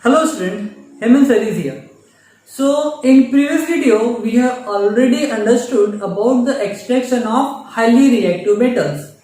Hello student, Hemant Sir is here. So in previous video we have already understood about the extraction of highly reactive metals,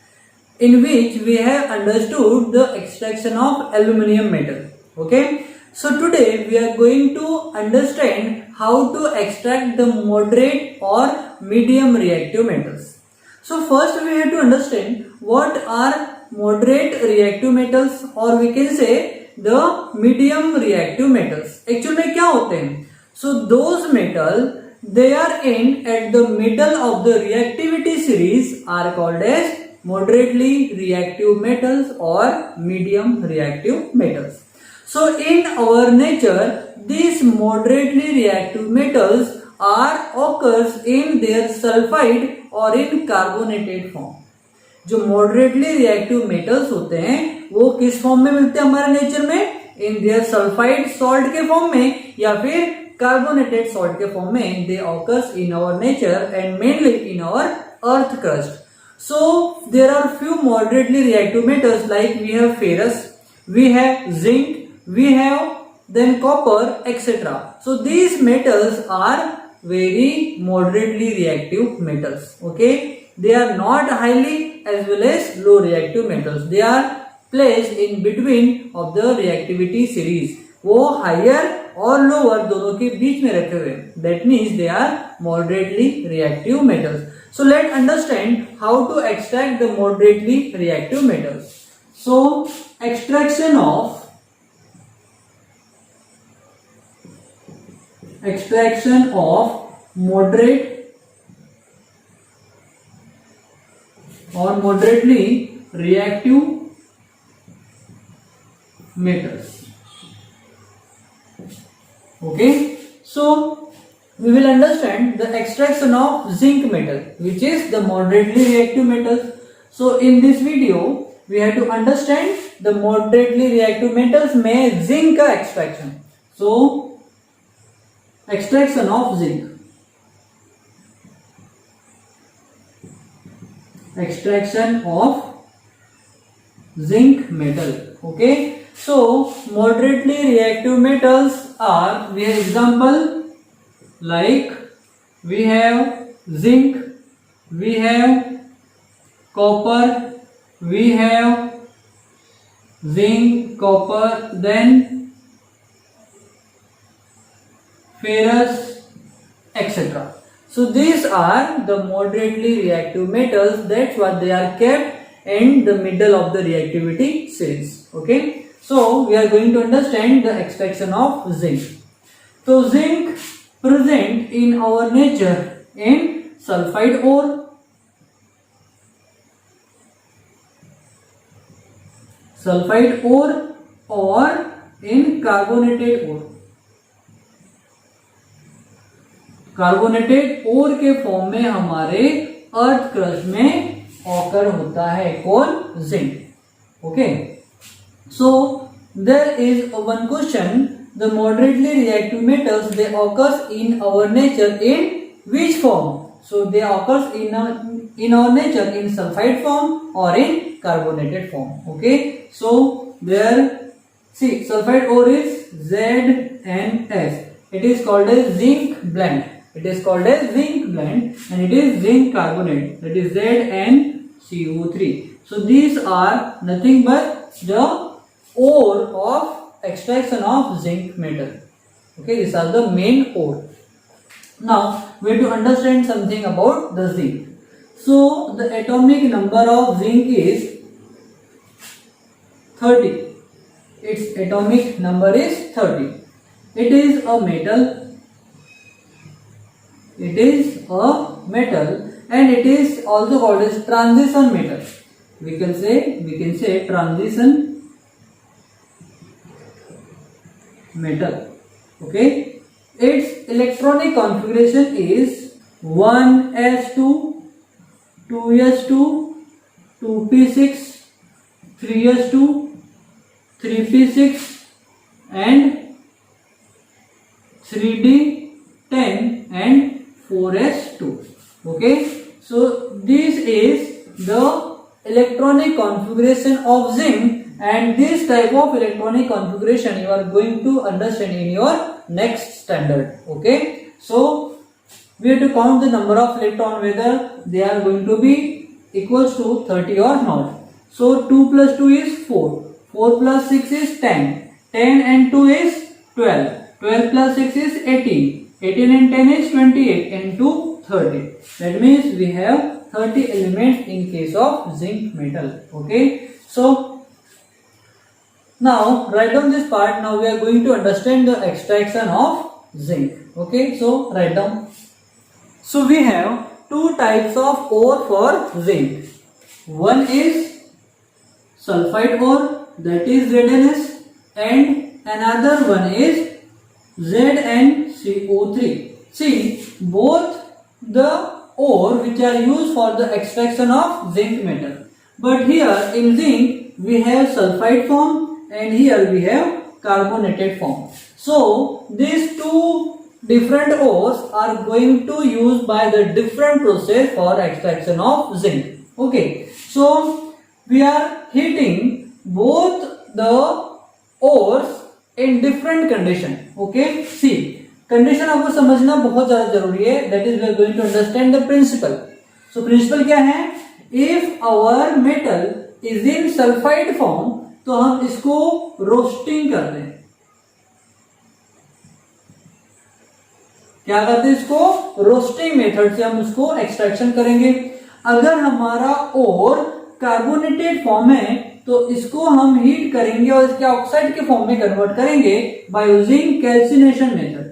in which we have understood the extraction of aluminum metal. Okay. So today we are going to understand how to extract the moderate or medium reactive metals. So first we have to understand what are moderate reactive metals, or we can say the medium reactive metals. Actually में क्या होते हैं? So those metal they are in at the middle of the reactivity series are called as moderately reactive metals or medium reactive metals. So in our nature, these moderately reactive metals are occurs in their sulfide or in carbonated form. जो moderately reactive metals होते हैं वो किस form में मिलते हैं हमारे nature में? इन देयर सल्फाइड सॉल्ट के फॉर्म में या फिर कार्बोनेटेड सॉल्ट के फॉर्म में. They occurs in our nature and mainly in our earth crust. So there are few moderately reactive metals like we have ferrous, we have zinc, we have then copper, etc. So these metals are very moderately reactive metals. Okay, they are not highly as well as low reactive metals. They are placed in between of the reactivity series. वो higher और lower दोनों के बीच में रखे हुए. That means they are moderately reactive metals. So let's understand how to extract the moderately reactive metals. So extraction of moderate or moderately reactive metals. Okay, so we will understand the extraction of zinc metal, which is the moderately reactive metals. So in this video we have to understand the moderately reactive metals में zinc का extraction. So extraction of zinc. Extraction of zinc metal. Okay, so moderately reactive metals are, we have example like we have zinc, we have copper, we have zinc, copper, then ferrous, etc. So these are the moderately reactive metals. That's what they are kept in the middle of the reactivity series. Okay, so we are going to understand the extraction of zinc. So zinc present in our nature in sulfide ore, or in carbonated ore. Carbonated ore के form में हमारे earth crust में occur होता है कौन? Zinc. Okay, so there is one question. The moderately reactive metals they occurs in our nature in which form? So they occurs in our nature in sulphide form और in carbonated form. Okay, so there see sulphide ore is ZnS. It is called as zinc blende. It is called as zinc blende and it is zinc carbonate, that is ZnCO3. So these are nothing but the ore of extraction of zinc metal. Okay, these are the main ore. Now we have to understand something about the zinc. So the atomic number of zinc is 30. Its atomic number is 30. It is a metal. It is a metal and it is also called as transition metal. We can say transition metal. Okay, its electronic configuration is 1s2, 2s2, 2p6, 3s2, 3p6 and 3d10 and 4s2. Okay, so this is the electronic configuration of zinc and this type of electronic configuration you are going to understand in your next standard. Okay, so we have to count the number of electron whether they are going to be equals to 30 or not. So 2 plus 2 is 4, 4 plus 6 is 10, 10 and 2 is 12, 12 plus 6 is 18, 18 and 10 is 28, and 2 30. That means we have 30 elements in case of zinc metal. Okay, so now write down this part. Now we are going to understand the extraction of zinc. Okay, so write down. So we have two types of ore for zinc. One is sulfide ore, that is ZnS, and another one is ZnCO3. See, both the ore which are used for the extraction of zinc metal. But here in zinc we have sulfide form and here we have carbonated form. So these two different ores are going to use by the different process for extraction of zinc. Okay, so we are heating both the ores in different condition. Okay, see, condition आपको समझना बहुत ज्यादा जरूरी है. That is we are going to understand the principle. So principle क्या है? If our metal is in sulphide form तो हम इसको रोस्टिंग करते हैं. क्या करते हैं? इसको रोस्टिंग मेथड से हम उसको एक्सट्रैक्शन करेंगे. अगर हमारा ओर कार्बोनेटेड फॉर्म है तो इसको हम हीट करेंगे और इसके ऑक्साइड के फॉर्म में कन्वर्ट करेंगे by using calcination method.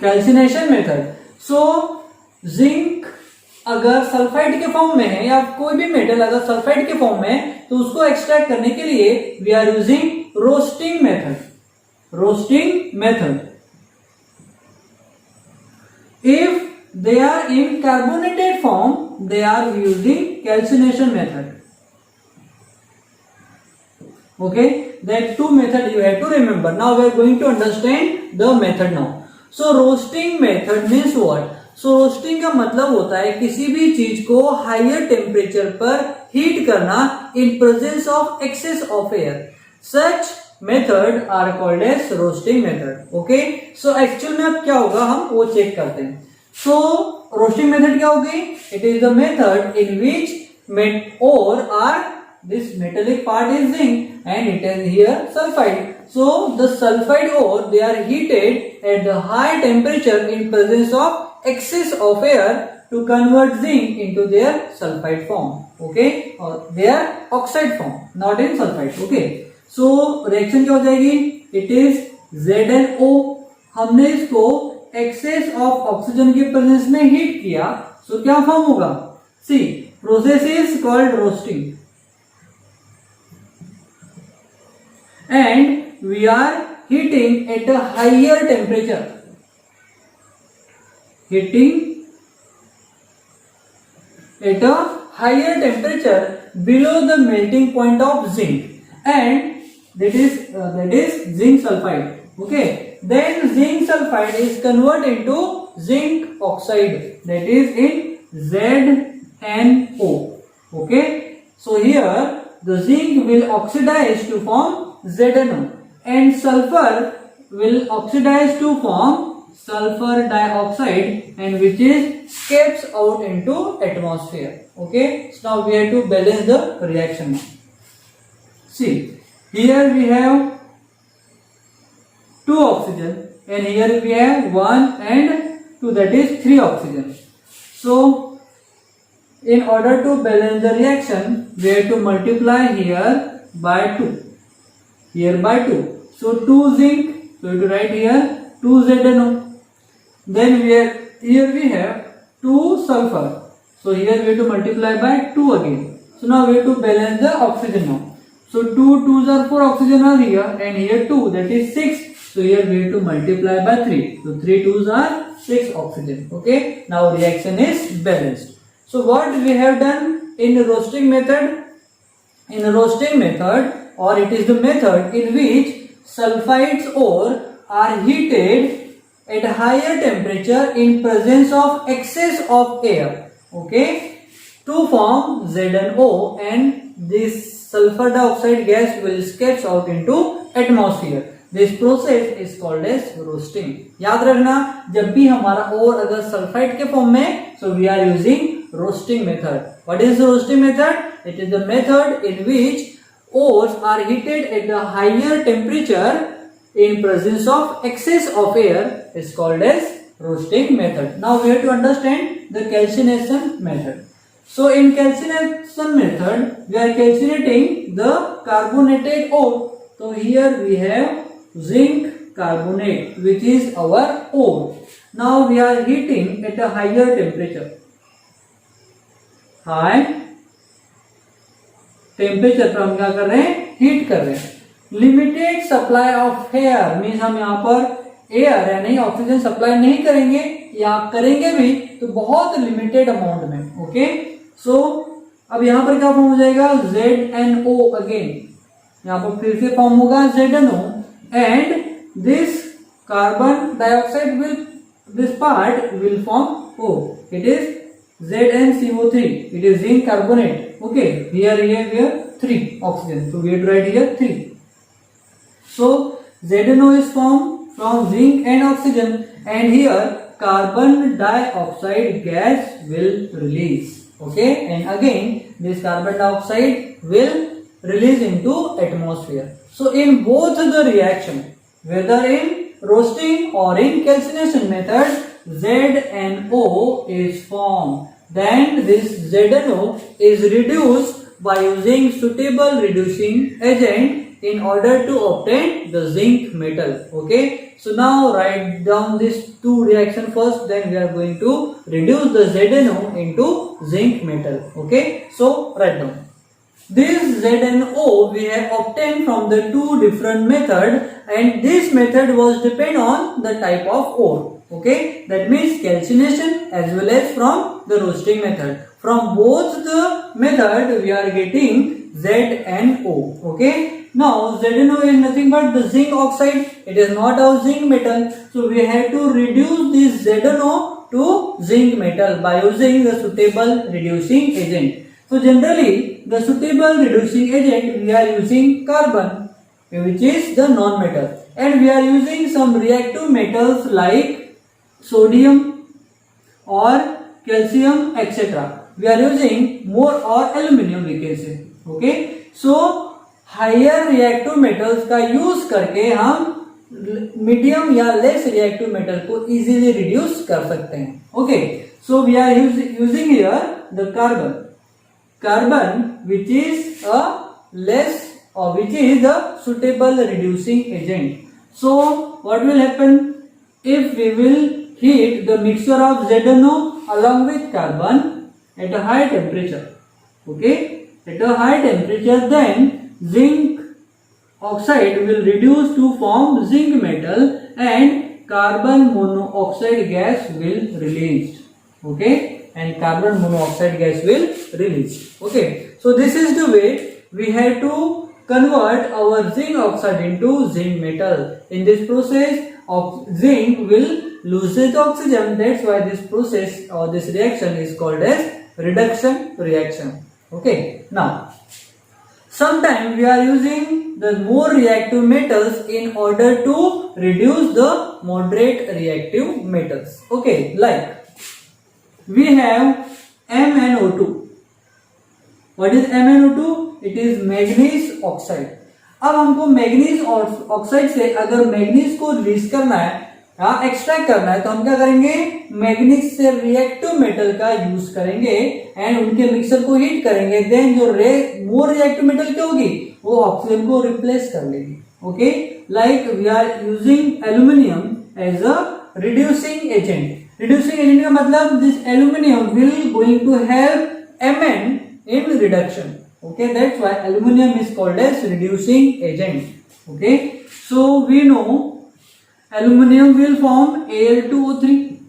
Calcination method. So zinc अगर सल्फाइड के फॉर्म में है या कोई भी मेटल अगर सल्फाइड के फॉर्म में है तो उसको एक्सट्रैक्ट करने के लिए we are using roasting method. Roasting method. If they are in carbonated form they are using calcination method. Okay, that two method you have to remember. Now we are going to understand the method now. So roasting method means what? So roasting का मतलब होता है किसी भी चीज को higher temperature पर heat करना in presence of excess of air. Such method are called as roasting method. Okay, so actual में अब क्या होगा हम वो चेक करते हैं. So roasting method क्या होगी? It is the method in which ore or this metallic part is zinc and it is here sulfide. So the sulfide ore they are heated at the high temperature in presence of excess of air to convert zinc into their sulfide form. Okay, or their oxide form, not in sulfide. Okay, so reaction क्या हो जाएगी? It is ZnO. हमने इसको excess of oxygen के presence में heat किया. So क्या form होगा? See, process is called roasting and we are heating at a higher temperature. Heating at a higher temperature below the melting point of zinc and that is zinc sulfide. Okay, then zinc sulfide is converted into zinc oxide, that is in ZnO. Okay, so here the zinc will oxidize to form ZnO and sulfur will oxidize to form sulfur dioxide and which is escapes out into atmosphere. Okay, so now we have to balance the reaction now. See, here we have 2 oxygen and here we have 1 and 2, that is 3 oxygen. So in order to balance the reaction we have to multiply here by 2, here by 2. So 2 zinc, so we have to write here 2 ZnO. Then here we have 2 sulfur, so here we have to multiply by 2 again. So now we have to balance the oxygen now. So 2 2s are 4 oxygen are here and here 2, that is 6. So here we have to multiply by 3. So 3 2s are 6 oxygen. Okay, now reaction is balanced. So what we have done in the roasting method? In the roasting method, or it is the method in which sulfides ore are heated at higher temperature in presence of excess of air. Okay, to form ZnO, and this sulfur dioxide gas will escape out into atmosphere. This process is called as roasting. याद रखना, जब भी हमारा ore अगर sulphide के form में, so we are using roasting method. What is the roasting method? It is the method in which ores are heated at the higher temperature in presence of excess of air is called as roasting method. Now we have to understand the calcination method. So in calcination method, we are calcinating the carbonated ore. So here we have zinc carbonate, which is our ore. Now we are heating at a higher temperature. High temperature पर हम क्या कर रहे हैं? Heat कर रहे हैं. Limited supply of air means हम यहाँ पर एयर यानी ऑक्सीजन सप्लाई नहीं करेंगे, या करेंगे भी तो बहुत लिमिटेड अमाउंट में. ओके, सो अब यहाँ पर क्या फॉर्म हो जाएगा? ZnO again. यहाँ पर फिर से फॉर्म होगा ZnO, and this carbon dioxide will, this part will form O. It is ZnCO3. It is zinc carbonate. Okay, here 3 oxygen. So we have to write here 3. So ZnO is formed from zinc and oxygen, and here carbon dioxide gas will release. Okay, and again this carbon dioxide will release into atmosphere. So in both the reaction, whether in roasting or in calcination method, ZnO is formed. Then this ZnO is reduced by using suitable reducing agent in order to obtain the zinc metal. Okay, so now write down these two reactions first, then we are going to reduce the ZnO into zinc metal. Okay, so write down. This ZnO we have obtained from the two different method, and this method was depend on the type of ore. Okay, that means calcination as well as from the roasting method. From both the method we are getting ZnO. Okay, now ZnO is nothing but the zinc oxide. It is not a zinc metal, so we have to reduce this ZnO to zinc metal by using the suitable reducing agent. So generally the suitable reducing agent we are using carbon, which is the non-metal, and we are using some reactive metals like sodium or calcium, etc. We are using more or aluminum we can say. Okay, so higher reactive metals का use करके हम medium या less reactive metal को easily reduce कर सकते हैं. Okay, so we are using here the carbon which is a less or which is the suitable reducing agent. So what will happen if we will heat the mixture of ZnO along with carbon at a high temperature? Okay, at a high temperature, then zinc oxide will reduce to form zinc metal, and carbon monoxide gas will released. Okay, and carbon monoxide gas will release. Okay, so this is the way we have to convert our zinc oxide into zinc metal. In this process, zinc will loses oxygen. That's why this process or this reaction is called as reduction reaction. Okay, now sometimes we are using the more reactive metals in order to reduce the moderate reactive metals. Okay, like we have MnO2. What is MnO2? It is manganese oxide. अब हमको manganese oxide से अगर manganese को release करना है या extract करना है, तो हम क्या करेंगे? मैग्नीज से रिएक्टिव मेटल का यूज करेंगे एंड उनके मिक्सर को हीट करेंगे. देन जो मोर रिएक्टिव मेटल क्या होगी? वो ऑक्सीजन को रिप्लेस कर लेगी. Okay, like we are using aluminium as a reducing agent. Reducing agent का मतलब this aluminium will going to help Mn in reduction. Okay, that's why aluminum is called as reducing agent. Okay, so we know aluminum will form Al2O3.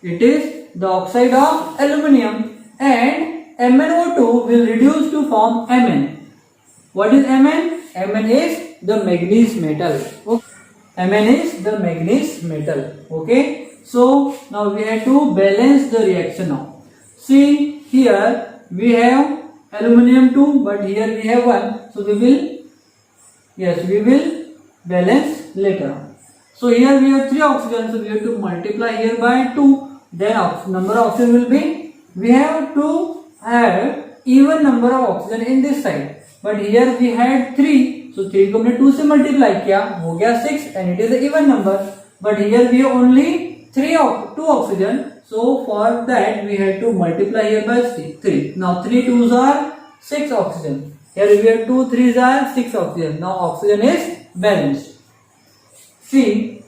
It is the oxide of aluminum, and MnO2 will reduce to form Mn. What is Mn? Mn is the manganese metal. Okay. Mn is the manganese metal. Okay, so now we have to balance the reaction now. See, here we have aluminum 2, but here we have 1, so we will balance later on. So here we have 3 oxygen, so we have to multiply here by 2, then number of oxygen will be, we have to have even number of oxygen in this side, but here we had 3, so 3 को हमने 2 से multiply किया, हो गया 6 and it is an even number, but here we have only 2 oxygen, so for that we had to multiply here by 3. Now 3 2s are 6 oxygen, here we have 2 3s are 6 oxygen. Now oxygen is balanced. See,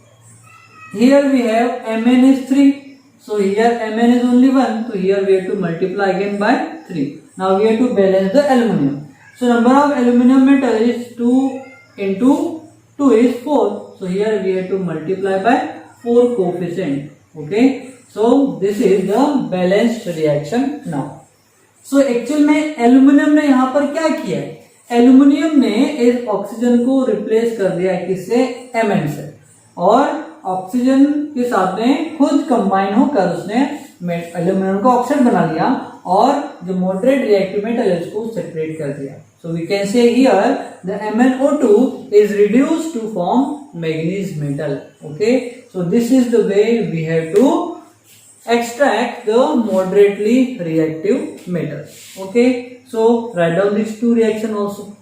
here we have Mn is 3, so here Mn is only 1, so here we have to multiply again by 3. Now we have to balance the aluminum. So number of aluminum metal is 2 into 2 is 4, so here we have to multiply by 4 coefficient. Okay, so this is the balanced reaction now. So actual में aluminium ने यहाँ पर क्या किया है, aluminium ने इस oxygen को रिप्लेस कर दिया है किससे, Mn से, और ऑक्सीजन के साथ में खुद कंबाइन होकर उसने एल्यूमिनियम का ऑक्साइड बना लिया और जो मॉडरेट रिएक्टिव मेटल है उसको सेपरेट कर दिया. So we can say here the MnO2 is reduced to form manganese metal. Okay, so this is the way we have to extract the moderately reactive metals. Okay, so write down these 2 reaction also.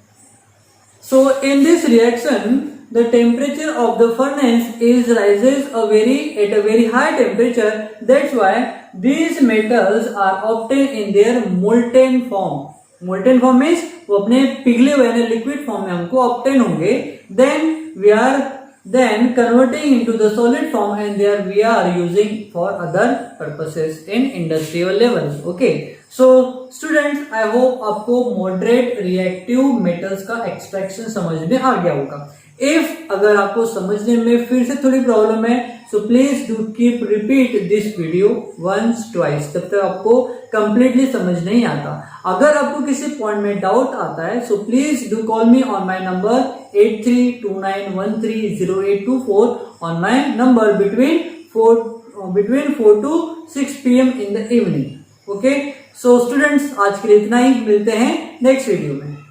So in this reaction the temperature of the furnace is rises at a very high temperature. That's why these metals are obtained in their molten form. Molten form means वो अपने पिघले हुए यानी liquid form में हमको obtain होंगे. Then we are then converting into the solid form and there we are using for other purposes in industrial levels. Okay, so students, I hope आपको moderate reactive metals का extraction समझ में आ गया होगा. If अगर आपको समझने में फिर से थोड़ी प्रॉब्लम है, so please do keep repeat this video once twice, तब तक आपको completely समझ नहीं आता. अगर आपको किसी पॉइंट में डाउट आता है, so please do call me on my number 8329130824 on my number between 4 to 6 PM in the evening. Okay, so students, आज के लिए इतना ही, मिलते हैं नेक्स्ट वीडियो में.